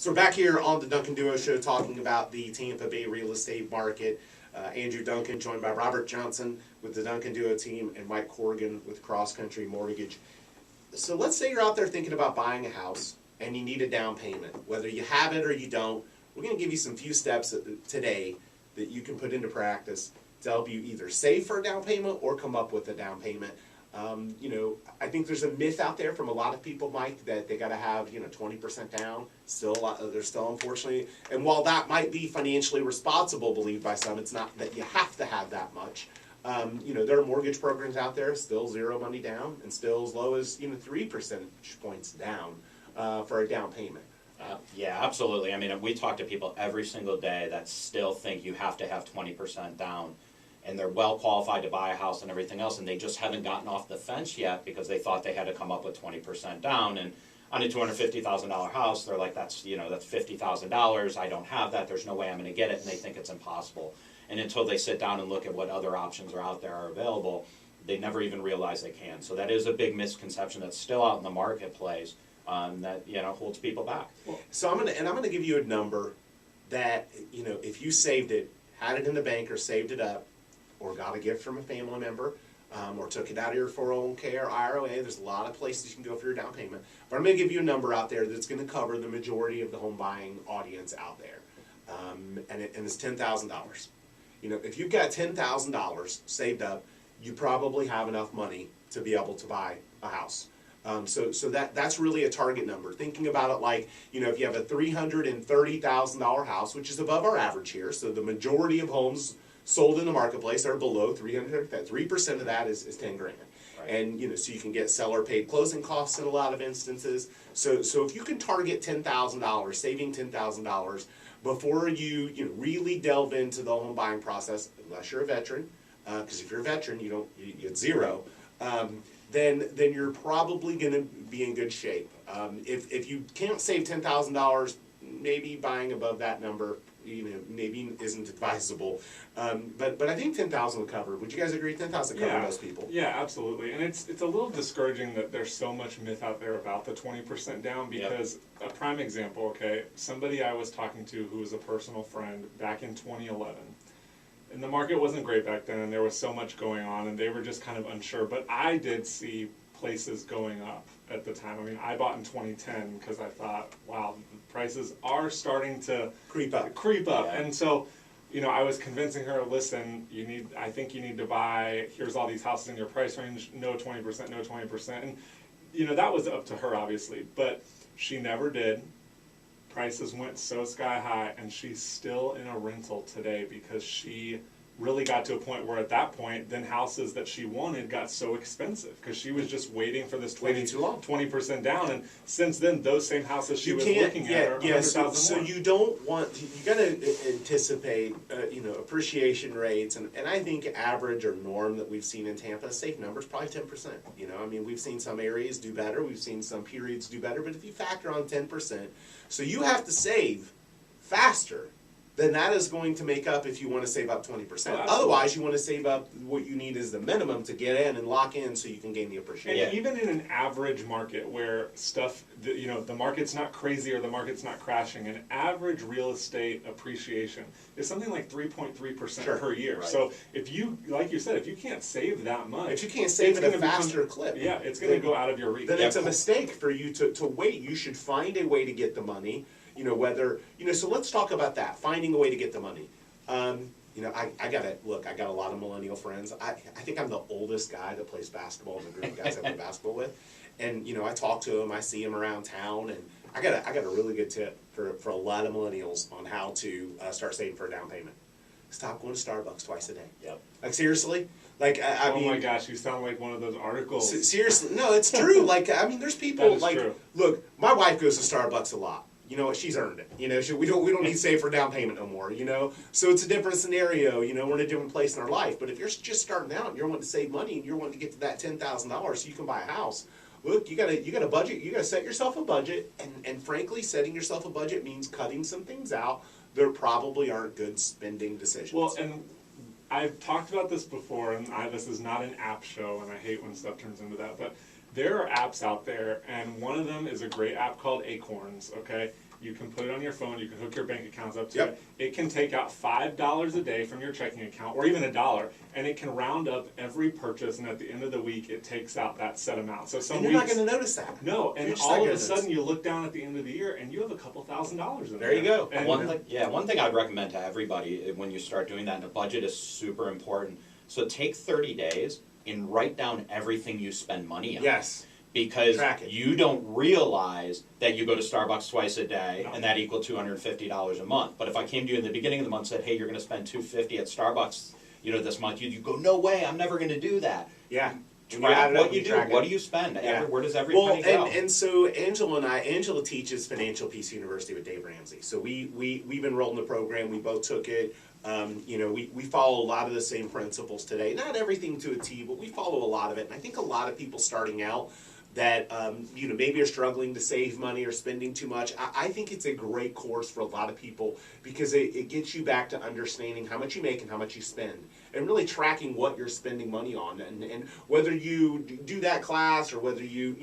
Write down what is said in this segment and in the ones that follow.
So we're back here on the Duncan Duo Show talking about the Tampa Bay real estate market. Andrew Duncan joined by Robert Johnson with the Duncan Duo team and Mike Corrigan with Cross Country Mortgage. So let's say you're out there thinking about buying a house and you need a down payment. Whether you have it or you don't, we're going to give you some few steps today that you can put into practice to help you either save for a down payment or come up with a down payment. I think there's a myth out there from a lot of people, Mike, that they got to have 20% down. Still, there's still unfortunately, and while that might be financially responsible, believed by some, it's not that you have to have that much. There are mortgage programs out there still zero money down and still as low as 3 percentage points down for a down payment. Yeah, absolutely. I mean, we talk to people every single day that still think you have to have 20% down, and they're well qualified to buy a house and everything else, and they just haven't gotten off the fence yet because they thought they had to come up with 20% down. And on a $250,000 house, they're like, that's $50,000. I don't have that. There's no way I'm going to get it, and they think it's impossible. And until they sit down and look at what other options are out there are available, they never even realize they can. So that is a big misconception that's still out in the marketplace that holds people back. So I'm gonna give you a number that if you saved it, had it in the bank or saved it up, or got a gift from a family member, or took it out of your 401k or IRA. There's a lot of places you can go for your down payment. But I'm going to give you a number out there that's going to cover the majority of the home buying audience out there, and it's $10,000. If you've got $10,000 saved up, you probably have enough money to be able to buy a house. So that's really a target number. Thinking about it like, if you have a $330,000 house, which is above our average here, so the majority of homes sold in the marketplace are below 3% of that is 10 grand. Right. And so you can get seller paid closing costs in a lot of instances. So if you can target $10,000, saving $10,000 before you really delve into the home buying process, unless you're a veteran, because if you're a veteran you get zero. Then you're probably going to be in good shape. If you can't save $10,000, maybe buying above that number maybe isn't advisable. But I think 10,000 will cover. Would you guys agree? 10,000 cover most people. Yeah, absolutely. And it's a little discouraging that there's so much myth out there about the 20% down because a prime example, okay, somebody I was talking to who was a personal friend back in 2011. And the market wasn't great back then, and there was so much going on, and they were just kind of unsure. But I did see places going up at the time. I mean, I bought in 2010 because I thought, wow, the prices are starting to creep up. Yeah. And so, I was convincing her, listen, I think you need to buy, here's all these houses in your price range, no 20%, no 20%. And, that was up to her, obviously, but she never did. Prices went so sky high, and she's still in a rental today because she really got to a point where at that point, then houses that she wanted got so expensive because she was just waiting for this 20% down. And since then, those same houses she was looking at are $100,000 more. So you don't want to, you got to anticipate, appreciation rates. And I think average or norm that we've seen in Tampa, safe number is probably 10%. We've seen some areas do better. We've seen some periods do better. But if you factor on 10%, so you have to save faster, then that is going to make up if you want to save up 20%. Otherwise, you want to save up what you need as the minimum to get in and lock in so you can gain the appreciation. And even in an average market where stuff, the market's not crazy or the market's not crashing, an average real estate appreciation is something like 3.3% per year. Right. So if you, like you said, if you can't save that much. If you can't save at a faster clip. Yeah, it's going to go out of your reach. Then it's a mistake for you to wait. You should find a way to get the money. So let's talk about that, finding a way to get the money. I got a lot of millennial friends. I think I'm the oldest guy that plays basketball in the group of guys I play basketball with. And, I talk to them, I see them around town, and I got a really good tip for a lot of millennials on how to start saving for a down payment. Stop going to Starbucks twice a day. Yep. Like, seriously? I mean, my gosh, you sound like one of those articles. Seriously, no, it's true. There's people true. Look, my wife goes to Starbucks a lot. She's earned it. We don't need to save for down payment no more. So it's a different scenario. We're in a different place in our life. But if you're just starting out and you're wanting to save money and you're wanting to get to that $10,000 so you can buy a house, look, you got to budget. You got to set yourself a budget. And frankly, setting yourself a budget means cutting some things out that probably aren't good spending decisions. Well, and I've talked about this before, and this is not an app show, and I hate when stuff turns into that, but there are apps out there, and one of them is a great app called Acorns, okay? You can put it on your phone, you can hook your bank accounts up to Yep. it. It can take out $5 a day from your checking account, or even $1, and it can round up every purchase, and at the end of the week, it takes out that set amount. So some And you're not weeks, gonna notice that. no, You're and just all not of gonna a sudden notice. you look down at the end of the year and you have a couple $1,000s in there. There you go. And One thing I'd recommend to everybody when you start doing that, and a budget is super important. So take 30 days and write down everything you spend money on. Yes. Because Track it. you don't realize that you go to Starbucks twice a day, No. and that equals $250 a month. But if I came to you in the beginning of the month and said, hey, you're going to spend $250 at Starbucks, this month, you go, no way, I'm never going to do that. Yeah. And Track add it up what and you do. track it. What do you spend? Yeah. Where does every Well, penny go? and so Angela teaches Financial Peace University with Dave Ramsey. So we've enrolled in the program. We both took it. We follow a lot of the same principles today. Not everything to a T, but we follow a lot of it. And I think a lot of people starting out that maybe are struggling to save money or spending too much. I think it's a great course for a lot of people because it gets you back to understanding how much you make and how much you spend, and really tracking what you're spending money on. And whether you do that class or whether you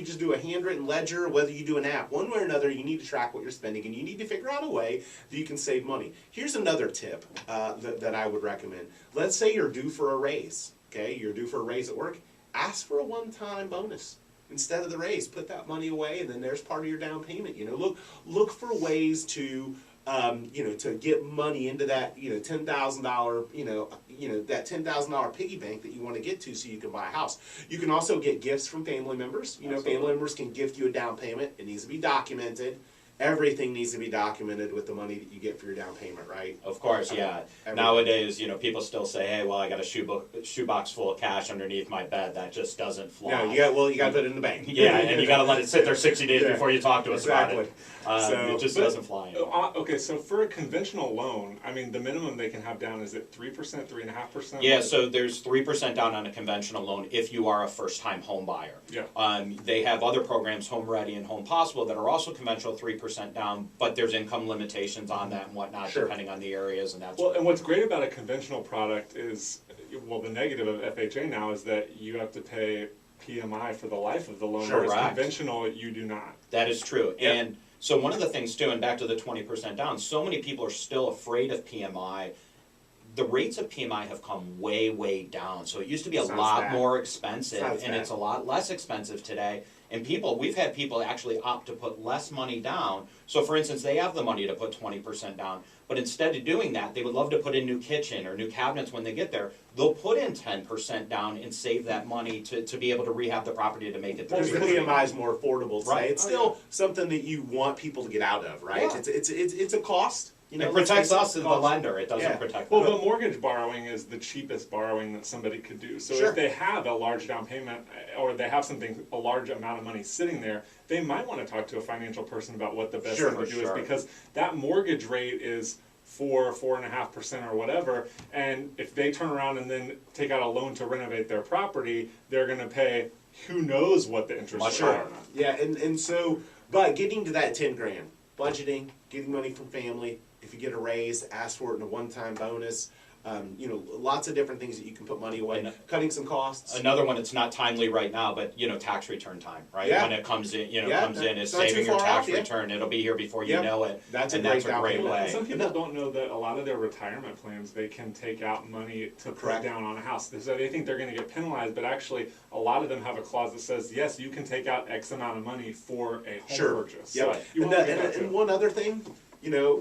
just do a handwritten ledger or whether you do an app, one way or another, you need to track what you're spending and you need to figure out a way that you can save money. Here's another tip that I would recommend. Let's say you're due for a raise. Okay, you're due for a raise at work. Ask for a one-time bonus. Instead of the raise, put that money away, and then there's part of your down payment. Look for ways to to get money into that $10,000 that $10,000 piggy bank that you want to get to, so you can buy a house. You can also get gifts from family members. Family members can gift you a down payment. It needs to be documented. Everything needs to be documented with the money that you get for your down payment, right? Of course, yeah. Nowadays, people still say, "Hey, well, I got a shoebox full of cash underneath my bed." That just doesn't fly. No, you got to put it in the bank. Yeah, and you got to let it sit there 60 days before you talk to us about it. It just But- doesn't fly. Okay, so for a conventional loan, I mean, the minimum they can have down, is it 3%, 3.5%? Yeah, so there's 3% down on a conventional loan if you are a first-time home buyer. Yeah. They have other programs, Home Ready and Home Possible, that are also conventional 3% down, but there's income limitations on that and whatnot, Sure. depending on the areas and that Well, sort and what's great about a conventional product is, well, the negative of FHA now is that you have to pay PMI for the life of the loan, Sure, whereas correct. conventional, you do not. That is true. Yeah. And so one of the things too, and back to the 20% down, so many people are still afraid of PMI. The rates of PMI have come way, way down. So it used to be a Sounds lot bad. more expensive, Sounds and bad. it's a lot less expensive today. And we've had people actually opt to put less money down. So for instance, they have the money to put 20% down, but instead of doing that, they would love to put in new kitchen or new cabinets when they get there. They'll put in 10% down and save that money to be able to rehab the property to make it Plus, the through. PMI is more affordable today. Right. It's still something that you want people to get out of, right? Yeah. It's a cost. It protects us as the lender. It doesn't Yeah. protect Well, them. but mortgage borrowing is the cheapest borrowing that somebody could do. So Sure. if they have a large down payment, or they have a large amount of money sitting there, they might want to talk to a financial person about what the best Sure, thing to do sure. is, because that mortgage rate is 4.5% or whatever, and if they turn around and then take out a loan to renovate their property, they're going to pay who knows what the interest Much rate higher. are. Yeah, and so, but getting to that 10 grand, budgeting, getting money from family, if you get a raise, ask for it in a one-time bonus. Lots of different things that you can put money away. And cutting some costs. Another one, it's not timely right now, but tax return time, right? Yeah. When it comes in, Yeah, comes in, is it's not too saving your far tax off, yeah. return. It'll be here before you Yep. know it. That's a and great that's a down great payment. way. Some people don't know that a lot of their retirement plans, they can take out money to put Correct. down on a house. So they think they're going to get penalized, but actually a lot of them have a clause that says, yes, you can take out X amount of money for a home Sure. purchase. Yep. So you And, won't get that and too. one other thing,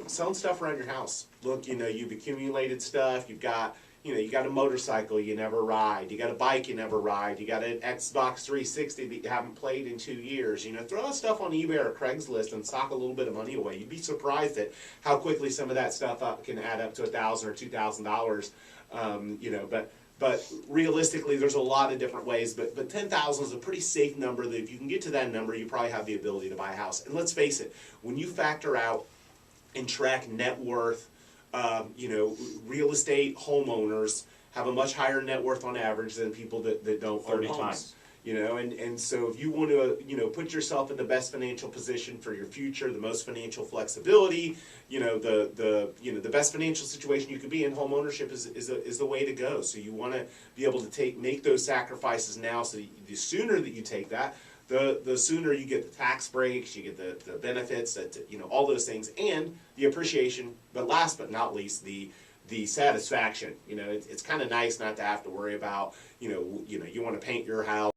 selling stuff around your house. Look, you've accumulated stuff. You've got, you got a motorcycle you never ride. You got a bike you never ride. You got an Xbox 360 that you haven't played in 2 years. Throw that stuff on eBay or Craigslist and sock a little bit of money away. You'd be surprised at how quickly some of that stuff can add up to $1,000 or $2,000. But realistically, there's a lot of different ways. But 10,000 is a pretty safe number. That if you can get to that number, you probably have the ability to buy a house. And let's face it, when you factor out and track net worth, real estate homeowners have a much higher net worth on average than people that don't own 30 homes. times. And so if you want to put yourself in the best financial position for your future, the most financial flexibility, the best financial situation you could be in, home ownership is the way to go. So you want to be able to make those sacrifices now, so the sooner that you take that, the sooner you get the tax breaks, you get the benefits, that, you know, all those things, and the appreciation, but last but not least, the satisfaction. You know, it's kind of nice not to have to worry about, you know, you want to paint your house.